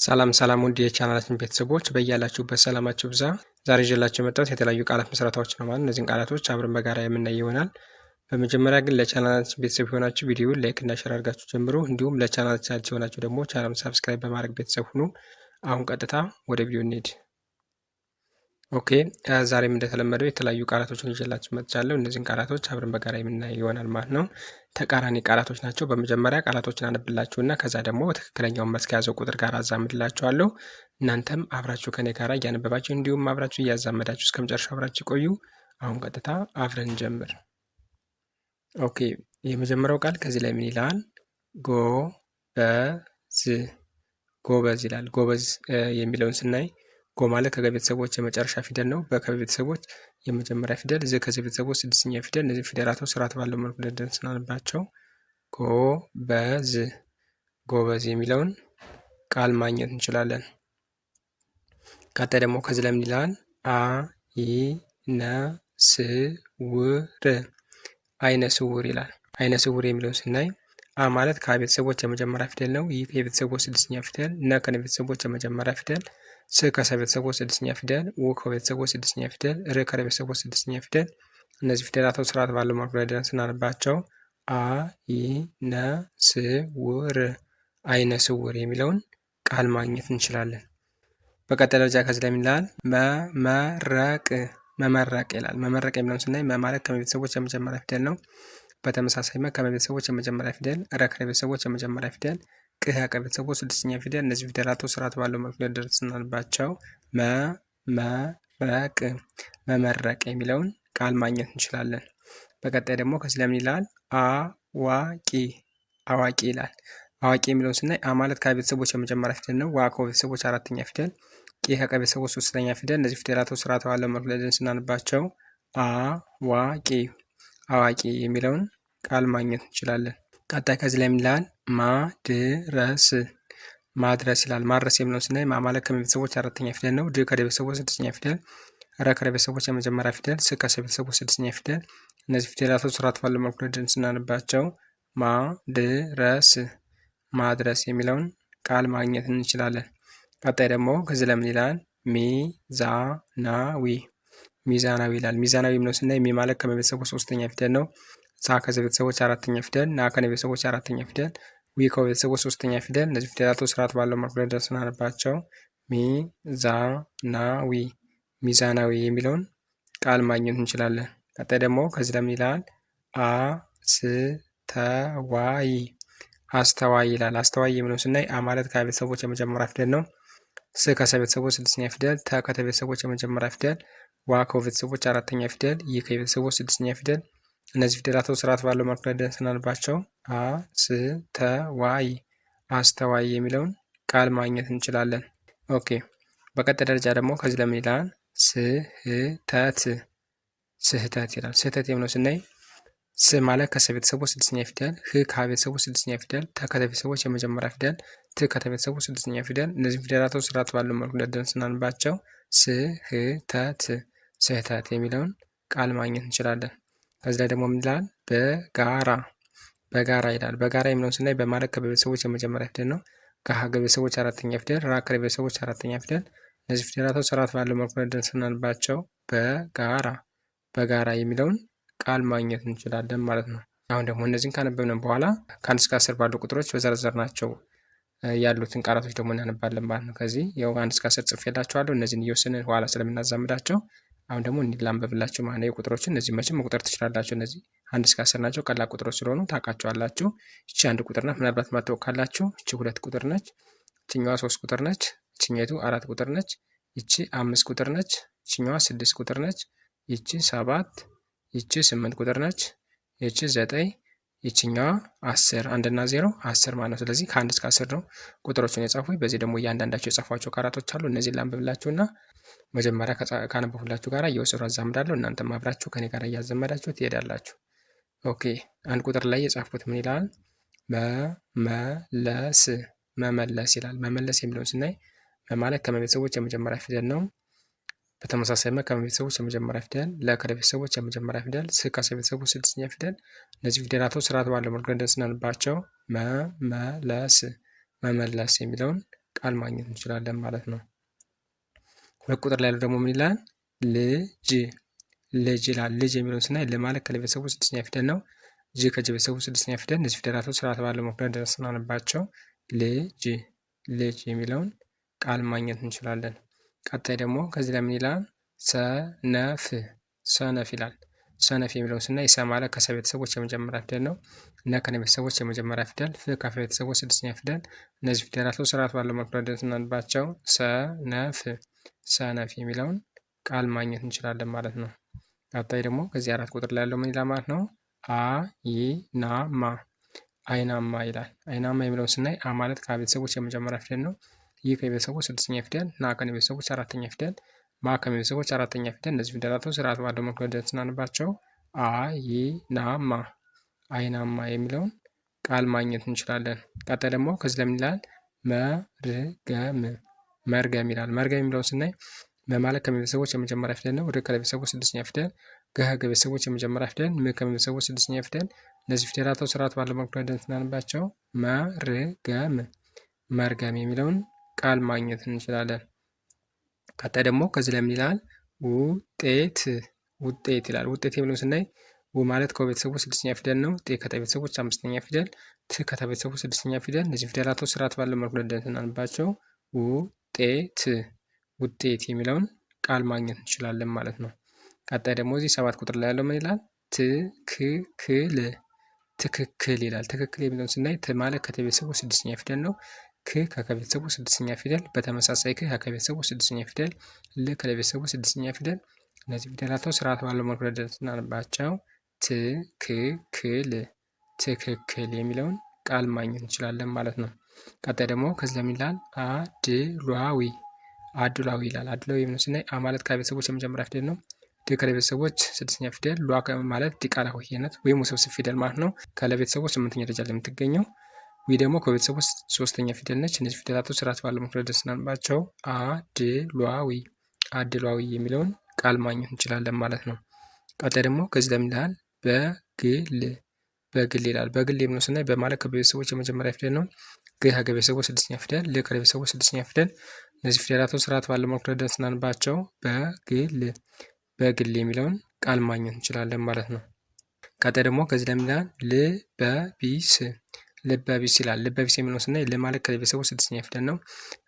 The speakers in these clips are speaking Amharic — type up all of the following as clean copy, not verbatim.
ሰላም ሰላም ውድ የቻናላችን ቤተሰቦች በያላችሁበት ሰላማችሁ ብዛ። ዛሬ ይዤላችሁ የመጣሁት የተለያዩ ቃላት ምስረታዎች ነው ማለት እነዚህን ቃላቶች አብረን በጋራ የምናይ ይሆናል። በመጀመሪያ ግን ለቻናላችን ቤተሰብ የሆናችሁ ቪዲዮውን ላይክ እና ሼር አድርጋችሁ ጀምሩ። እንዲሁም ለቻናላችን አዲስ የሆናችሁ ደግሞ ቻናሉን ሰብስክራይብ በማድረግ ቤተሰብ ሁኑ። አሁን ቀጥታ ወደ ቪዲዮ እንሂድ። ኦኬ ዛሬም እንደተለመደው የተለያዩ ቃላቶችን ይዤላችሁ መጥቻለሁ። እነዚህን ቃላቶች አብረን በጋራ የምናይ ይሆናል ማለት ነው። ተቃራኒ ቃላቶች ናቸው። በመጀመሪያ ቃላቶችን አነብላችሁና ከዛ ደግሞ ትክክለኛውን መልስ ከያዘው ቁጥር ጋር አዛምድላችኋለሁ። እናንተም አብራችሁ ከኔ ጋር እያነበባችሁ እንዲሁም አብራችሁ እያዛመዳችሁ እስከ መጨረሻው አብራችሁ ቆዩ። አሁን ቀጥታ አብረን እንጀምር። ኦኬ የመጀመሪያው ቃል ከዚህ ላይ ምን ይላል? ጎበዝ ጎበዝ ይላል። ጎበዝ የሚለውን ስናይ ጎ ማለት ከገ ቤተሰቦች የመጨረሻ ፊደል ነው። በከ ቤተሰቦች የመጀመሪያ ፊደል፣ ዝ ከዚህ ቤተሰቦች ስድስተኛ ፊደል። እነዚህ ፊደላቶች ስርዓት ባለው መልኩ ደርድረን ስናነባቸው ጎበዝ ጎበዝ የሚለውን ቃል ማግኘት እንችላለን። ቀጣይ ደግሞ ከዚህ ለምን ይላል? አይነ-ስውር አይነ ስውር ይላል። አይነ ስውር የሚለውን ስናይ አ ማለት ከ ቤተሰቦች የመጀመሪያ ፊደል ነው። ይህ የቤተሰቦች ስድስተኛ ፊደል፣ ነ ከነ ቤተሰቦች የመጀመሪያ ፊደል፣ ስ ከሰ ቤተሰቦች ስድስተኛ ፊደል፣ ው ከቤተሰቦች ስድስተኛ ፊደል፣ ር ከረ ቤተሰቦች ስድስተኛ ፊደል። እነዚህ ፊደላቶች ስርዓት ባለው መልኩ ደርድረን ስናነባቸው አይነ ስውር አይነ ስውር የሚለውን ቃል ማግኘት እንችላለን። በቀጣይ ደረጃ ከዚህ ላይ ምን ይላል? መመረቅ መመረቅ ይላል። መመረቅ የሚለውን ስናይ መ ማለት ከቤተሰቦች የመጀመሪያ ፊደል ነው። በተመሳሳይ መ ከቤተሰቦች የመጀመሪያ ፊደል፣ ረ ከቤተሰቦች የመጀመሪያ ፊደል፣ ቅ ከቤተሰቦች ስድስተኛ ፊደል። እነዚህ ፊደላቶች ስርዓት ባለው መልኩ ደርድረን ስናነባቸው መመረቅ መመረቅ የሚለውን ቃል ማግኘት እንችላለን። በቀጣይ ደግሞ ከዚህ ለምን ይላል? አዋቂ አዋቂ ይላል። አዋቂ የሚለውን ስናይ አ ማለት ከቤተሰቦች የመጀመሪያ ፊደል ነው። ዋ ከቤተሰቦች አራተኛ ፊደል፣ ቂ ከቤተሰቦች ሶስተኛ ፊደል። እነዚህ ፊደላቶች ስርዓት ባለው መልኩ ደርድረን ስናነባቸው አዋቂ አዋቂ የሚለውን ቃል ማግኘት እንችላለን። ቀጣይ ከዚህ ላይ ምን ይላል? ማድረስ ማድረስ ይላል። ማድረስ የሚለውን ስናይ ማ ማለት ከቤተሰቦች አራተኛ ፊደል ነው። ድ ከቤተሰቦች ስድስተኛ ፊደል፣ ረ ከቤተሰቦች የመጀመሪያ ፊደል፣ ስ ከቤተሰቦች ስድስተኛ ፊደል። እነዚህ ፊደላቶች ስርዓት ባለው መልኩ ደርድረን ስናነባቸው ማድረስ ማድረስ የሚለውን ቃል ማግኘት እንችላለን። ቀጣይ ደግሞ ከዚህ ለምን ይላል? ሚዛናዊ ሚዛናዊ ይላል። ሚዛናዊ የሚለውን ስናይ ሚ ማለት ከቤተሰቦች ሶስተኛ ፊደል ነው። ሳ ከቤተሰቦች አራተኛ ፊደል፣ ና ከቤተሰቦች አራተኛ ፊደል፣ ዊ ከቤተሰቦች ሶስተኛ ፊደል። እነዚህ ፊደላቶች ስርዓት ባለው መልኩ ደርድረን ስናነባቸው ሚዛናዊ ሚዛናዊ የሚለውን ቃል ማግኘት እንችላለን። ቀጣይ ደግሞ ከዚህ ለምን ይላል? አስተዋይ አስተዋይ ይላል። አስተዋይ የሚለውን ስናይ አ ማለት ከቤተሰቦች የመጀመሪያ ፊደል ነው። ስ ከቤተሰቦች ስድስተኛ ፊደል፣ ተ ከቤተሰቦች የመጀመሪያ ፊደል፣ ዋ ከቤተሰቦች አራተኛ ፊደል፣ ይ ከቤተሰቦች ስድስተኛ ፊደል። እነዚህ ፊደላቶች ስርዓት ባለው መልኩ ደርድረን ስናነባቸው አስተዋይ አስተዋይ የሚለውን ቃል ማግኘት እንችላለን። ኦኬ በቀጣይ ደረጃ ደግሞ ከዚህ ለምን ይላል? ስህተት ስህተት ይላል። ስህተት የሚለውን ስናይ ስ ማለት ከሰ ቤተሰቦች ስድስተኛ ፊደል፣ ህ ከቤተሰቦች ስድስተኛ ፊደል፣ ተ ከቤተሰቦች የመጀመሪያ ፊደል፣ ት ከቤተሰቦች ስድስተኛ ፊደል። እነዚህ ፊደላቶች ስርዓት ባለው መልኩ ደርድረን ስናነባቸው ስህተት ስህተት የሚለውን ቃል ማግኘት እንችላለን። ከዚህ ላይ ደግሞ ምን ይላል? በጋራ በጋራ ይላል። በጋራ የሚለውን ስናይ በማለት ከቤተሰቦች የመጀመሪያ ፊደል ነው። ጋሃ ከቤተሰቦች አራተኛ ፊደል፣ ራ ከቤተሰቦች አራተኛ ፊደል። እነዚህ ፊደላቶች ስርዓት ባለው መልኩ ደርድረን ስናነባቸው በጋራ በጋራ የሚለውን ቃል ማግኘት እንችላለን ማለት ነው። አሁን ደግሞ እነዚህን ካነበብን በኋላ ከአንድ እስከ 10 ባሉ ቁጥሮች በዘረዘርናቸው ያሉትን ቃላቶች ደግሞ እናነባለን ማለት ነው። ከዚህ ያው 1 እስከ 10 ጽፌላችኋለሁ። እነዚህን እየወሰንን ኋላ ስለምናዛምዳቸው አሁን ደግሞ እንዲላንበብላችሁ ማለት ነው። የቁጥሮችን እነዚህ መቼም መቁጠር ትችላላችሁ። እነዚህ 1 እስከ 10 ናቸው። ቀላል ቁጥሮች ስለሆኑ ታውቃቸዋላችሁ። እቺ 1 ቁጥር ናት። ምናልባት ማታውቅ ካላችሁ እቺ 2 ቁጥር ነች። እቺኛዋ 3 ቁጥር ነች። እቺኛቱ 4 ቁጥር ነች። እቺ 5 ቁጥር ነች። እቺኛዋ 6 ቁጥር ነች። ይቺ 7 ይቺ 8 ቁጥር ነች። ይቺ 9 ይቺኛዋ 10 1 እና 0 10 ማለት ነው። ስለዚህ ከ1 እስከ 10 ነው ቁጥሮችን የጻፉኝ። በዚህ ደግሞ እያንዳንዳቸው የጻፏቸው ቃላቶች አሉ። እነዚህን ላንብብላችሁና መጀመሪያ ካነበብኩላችሁ ጋር እየወሰዱ አዛምዳለሁ። እናንተም አብራችሁ ከኔ ጋር እያዘመዳችሁ ትሄዳላችሁ። ኦኬ 1 ቁጥር ላይ የጻፍኩት ምን ይላል? መመለስ መመለስ ይላል። መመለስ የሚለውን ስናይ መማለት ከመቤተሰቦች የመጀመሪያ ፊደል ነው። በተመሳሳይ ከቤተሰቦች የመጀመሪያ ፊደል፣ ለ ከቤተሰቦች የመጀመሪያ ፊደል፣ ስ ከቤተሰቦች ስድስተኛ ፊደል። እነዚህ ፊደላቶች ስርዓት ባለው መልኩ ደርድረን ስናነባቸው መመለስ መመለስ የሚለውን ቃል ማግኘት እንችላለን ማለት ነው። ሁለት ቁጥር ላይ ያለው ደግሞ ምን ይላል? ልጅ ልጅ ይላል። ልጅ የሚለውን ስናይ ል ማለት ከለ ቤተሰቡ ስድስተኛ ፊደል ነው። ጅ ከጀ ቤተሰቡ ስድስተኛ ፊደል። እነዚህ ፊደላቶች ስርዓት ባለው መክፈል ስናነባቸው ልጅ ልጅ የሚለውን ቃል ማግኘት እንችላለን። ቀጣይ ደግሞ ከዚህ ላይ ምን ይላል? ሰነፍ ሰነፍ ይላል። ሰነፍ የሚለውን ስናይ ሰ ማለት ከሰ ቤተሰቦች የመጀመሪያ ፊደል ነው። ነ ከነ ቤተሰቦች የመጀመሪያ ፊደል፣ ፍ ከፈ ቤተሰቦች ስድስተኛ ፊደል። እነዚህ ፊደላቶች ስርዓት ባለው መክፈል ስናነባቸው ሰነፍ ሰነፍ የሚለውን ቃል ማግኘት እንችላለን ማለት ነው። ቀጣይ ደግሞ ከዚህ 4 ቁጥር ላይ ያለው ምን ይላል ማለት ነው? አይናማ አይናማ ይላል። አይናማ የሚለውን ስናይ አ ማለት ከአ ቤተሰቦች የመጀመሪያ ፊደል ነው። ይህ ከቤተሰቦች ስድስተኛ ፊደል፣ ና ከነ ቤተሰቦች አራተኛ ፊደል፣ ማ ከነ ቤተሰቦች አራተኛ ፊደል። እነዚህ ፊደላቶች ስርዓት ባለው መክፈል ስናነባቸው አይናማ አይናማ የሚለውን ቃል ማግኘት እንችላለን። ቀጣይ ደግሞ ከዚህ ለምን ይላል? መርገም መርገም ይላል። መርገም የሚለውን ስናይ መማለት ከቤተሰቦች የመጀመሪያ ፊደል ነው። ር ከቤተሰቦች ስድስተኛ ፊደል፣ ገ ከቤተሰቦች የመጀመሪያ ፊደል፣ ም ከቤተሰቦች ስድስተኛ ፊደል። እነዚህ ፊደላቶች ስርዓት ባለው መክፈል ስናነባቸው መርገም መርገም የሚለውን ቃል ማግኘት እንችላለን። ቀጣይ ደግሞ ከዚህ ላይ ምን ይላል? ውጤት ውጤት ይላል። ውጤት የሚለውን ስናይ ው ማለት ከቤተሰቦች ስድስተኛ ፊደል ነው። ጤ ከጠ ቤተሰቦች አምስተኛ ፊደል፣ ት ከተ ቤተሰቦች ስድስተኛ ፊደል። እነዚህ ፊደላቶች ስርዓት ባለው መልኩ ስናነባቸው ውጤት ውጤት የሚለውን ቃል ማግኘት እንችላለን ማለት ነው። ቀጣይ ደግሞ እዚህ 7 ቁጥር ላይ ያለው ምን ይላል? ትክክል ትክክል ይላል። ትክክል የሚለውን ስናይ ት ማለት ከተ ቤተሰቦች ስድስተኛ ፊደል ነው። ክ ከከቤተሰቡ ስድስተኛ ፊደል፣ በተመሳሳይ ክ ከቤተሰቡ ስድስተኛ ፊደል፣ ል ከቤተሰቡ ስድስተኛ ፊደል። እነዚህ ፊደላቶች ስርዓት ባለው መልኩ ስናነባቸው ትክክል ትክክል የሚለውን ቃል ማግኘት እንችላለን ማለት ነው። ቀጣይ ደግሞ ከዚህ ለምን ይላል? አድሏዊ አድሏዊ ይላል። አድሏዊ የሚለውን ስናይ አ ማለት ከቤተሰቦች የመጀመሪያ ፊደል ነው። ድ ከቤተሰቦች ስድስተኛ ፊደል፣ ሏ ማለት ዲቃላ ሆሄነት ወይም ውስብስብ ፊደል ማለት ነው። ከለቤተሰቦች ስምንተኛ ደረጃ ላይ የምትገኘው። ዊ ደግሞ ከቤተሰቦች ሶስተኛ ፊደል ነች። እነዚህ ፊደላቶች ስርዓት ባለው መልኩ ስናነባቸው አድሏዊ አድሏዊ የሚለውን ቃል ማግኘት እንችላለን ማለት ነው። ቀጣይ ደግሞ ከዚህ ለምን ይላል? በግል በግል ይላል። በግል የሚለውን ስናይ በማለት ከቤተሰቦች የመጀመሪያ ፊደል ነው። ግ ከቤተሰቦች ስድስተኛ ፊደል፣ ል ከቤተሰቦች ስድስተኛ ፊደል። እነዚህ ፊደላቶች ስርዓት ባለው መልኩ ስናነባቸው በግል በግል የሚለውን ቃል ማግኘት እንችላለን ማለት ነው። ቀጣይ ደግሞ ከዚህ ለምን ይላል? ልበቢስ ልበቢስ ይላል። ልበቢስ የሚለውን ስናይ ል ማለት ከቤተሰቦች ስድስተኛ ፊደል ነው።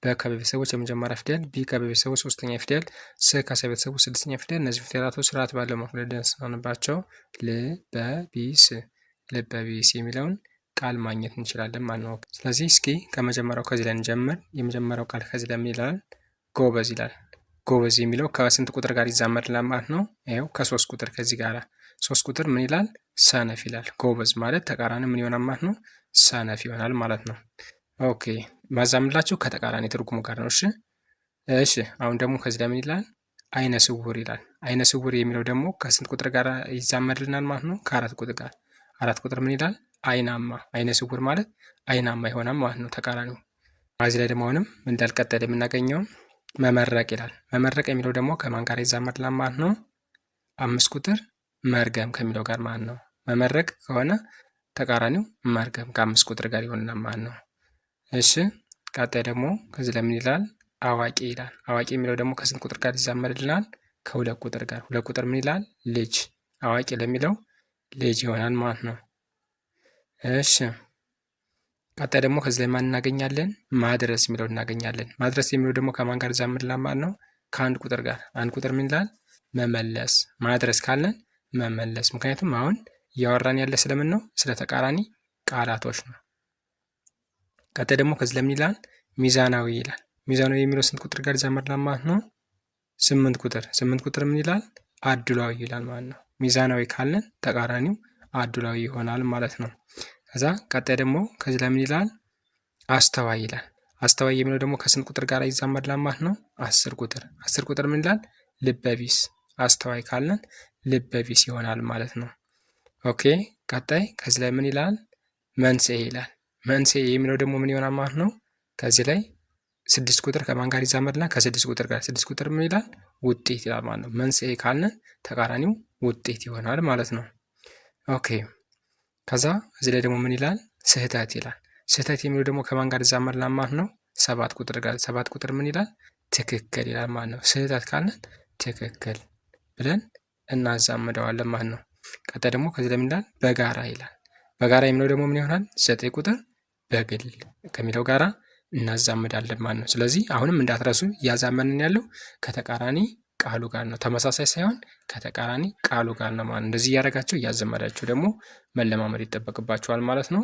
በ ከቤተሰቦች የመጀመሪያ ፊደል፣ ቢ ከቤተሰቦች ሶስተኛ ፊደል፣ ስ ከቤተሰቦች ስድስተኛ ፊደል። እነዚህ ፊደላቶች ስርዓት ባለው መልኩ ስናነባቸው ልበቢስ ልበቢስ የሚለውን ቃል ማግኘት እንችላለን ማለት ነው። ስለዚህ እስኪ ከመጀመሪያው ከዚህ ላይ እንጀምር። የመጀመሪያው ቃል ከዚህ ላይ ምን ይላል? ጎበዝ ይላል። ጎበዝ የሚለው ከስንት ቁጥር ጋር ይዛመድላል ማለት ነው? ይኸው ከ3 ቁጥር ከዚህ ጋር 3 ቁጥር ምን ይላል? ሰነፍ ይላል። ጎበዝ ማለት ተቃራኒ ምን ይሆናል ማለት ነው? ሰነፍ ይሆናል ማለት ነው። ኦኬ ማዛምላችሁ ከተቃራኒ ትርጉሙ ጋር ነው። እሺ አሁን ደግሞ ከዚህ ላይ ምን ይላል? አይነ ስውር ይላል። አይነ ስውር የሚለው ደግሞ ከስንት ቁጥር ጋር ይዛመድልናል ማለት ነው? ከ4 ቁጥር ጋር። 4 ቁጥር ምን ይላል? አይናማ። አይነ ስውር ማለት አይናማ ይሆናል ማለት ነው ተቃራኒው። እዚህ ላይ ደግሞ አሁንም እንዳልቀጠለ የምናገኘው መመረቅ ይላል። መመረቅ የሚለው ደግሞ ከማን ጋር ይዛመድላል ማለት ነው? 5 ቁጥር መርገም ከሚለው ጋር ማለት ነው። መመረቅ ከሆነ ተቃራኒው መርገም ከ5 ቁጥር ጋር ይሆንናል ማለት ነው። እሺ ቀጣይ ደግሞ ከዚህ ለምን ይላል? አዋቂ ይላል። አዋቂ የሚለው ደግሞ ከስንት ቁጥር ጋር ይዛመድልናል? ከ2 ቁጥር ጋር። 2 ቁጥር ምን ይላል? ልጅ። አዋቂ ለሚለው ልጅ ይሆናል ማለት ነው። እሺ ቀጣይ ደግሞ ከዚህ ላይ ማን እናገኛለን? ማድረስ የሚለው እናገኛለን። ማድረስ የሚለው ደግሞ ከማን ጋር ይዛመድልናል ማለት ነው? ከ1 ቁጥር ጋር። 1 ቁጥር ምን ይላል? መመለስ። ማድረስ ካለን መመለስ። ምክንያቱም አሁን እያወራን ያለ ስለምን ነው? ስለ ተቃራኒ ቃላቶች ነው። ቀጣይ ደግሞ ከዚህ ለምን ይላል? ሚዛናዊ ይላል። ሚዛናዊ የሚለው ስንት ቁጥር ጋር ይዛመድልናል ማለት ነው? 8 ቁጥር። 8 ቁጥር ምን ይላል? አድሏዊ ይላል ማለት ነው። ሚዛናዊ ካለን ተቃራኒው አድሏዊ ይሆናል ማለት ነው። ከዛ ቀጣይ ደግሞ ከዚህ ለምን ይላል? አስተዋይ ይላል። አስተዋይ የሚለው ደግሞ ከስንት ቁጥር ጋር ይዛመድልናል ማለት ነው? 10 ቁጥር። 10 ቁጥር ምን ይላል? ልበቢስ። አስተዋይ ካለን ልበቢስ ይሆናል ማለት ነው። ኦኬ ቀጣይ ከዚህ ላይ ምን ይላል? መንስኤ ይላል። መንስኤ የሚለው ደግሞ ምን ይሆናል ማለት ነው? ከዚህ ላይ 6 ቁጥር ከማን ጋር ይዛመድልናል? ከ6 ቁጥር ጋር። 6 ቁጥር ምን ይላል? ውጤት ይላል ማለት ነው። መንስኤ ካልን ተቃራኒው ውጤት ይሆናል ማለት ነው። ኦኬ ከዛ እዚህ ላይ ደግሞ ምን ይላል? ስህተት ይላል። ስህተት የሚለው ደግሞ ከማን ጋር ይዛመድልናል ማለት ነው? 7 ቁጥር ጋር 7 ቁጥር ምን ይላል? ትክክል ይላል ማለት ነው። ስህተት ካልን ትክክል ብለን እናዛምደዋለን ማለት ነው። ቀጣይ ደግሞ ከዚህ ለምን ይላል? በጋራ ይላል። በጋራ የሚለው ደግሞ ምን ይሆናል? 9 ቁጥር በግል ከሚለው ጋራ እናዛምዳለን ማለት ነው። ስለዚህ አሁንም እንዳትረሱ እያዛመንን ያለው ከተቃራኒ ቃሉ ጋር ነው። ተመሳሳይ ሳይሆን ከተቃራኒ ቃሉ ጋር ነው ማለት ነው። እንደዚህ እያደረጋችሁ እያዘመዳችሁ ደግሞ መለማመድ ይጠበቅባችኋል ማለት ነው።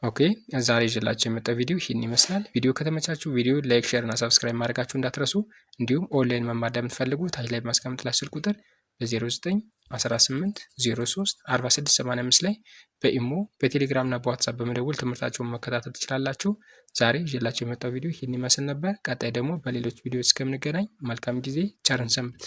ኦኬ ዛሬ ይዤላችሁ የመጣው ቪዲዮ ይህን ይመስላል። ቪዲዮ ከተመቻችሁ ቪዲዮ ላይክ፣ ሼር እና ሰብስክራይብ ማድረጋችሁ እንዳትረሱ። እንዲሁም ኦንላይን መማር ለምትፈልጉ ታች ላይ በማስቀመጥላችሁ ስልክ ቁጥር በ0918 03 4685 ላይ በኢሞ በቴሌግራም እና በዋትሳፕ በመደወል ትምህርታችሁን መከታተል ትችላላችሁ። ዛሬ ይዤላችሁ የመጣው ቪዲዮ ይህን ይመስል ነበር። ቀጣይ ደግሞ በሌሎች ቪዲዮዎች እስከምንገናኝ መልካም ጊዜ፣ ቸርን ሰንብት።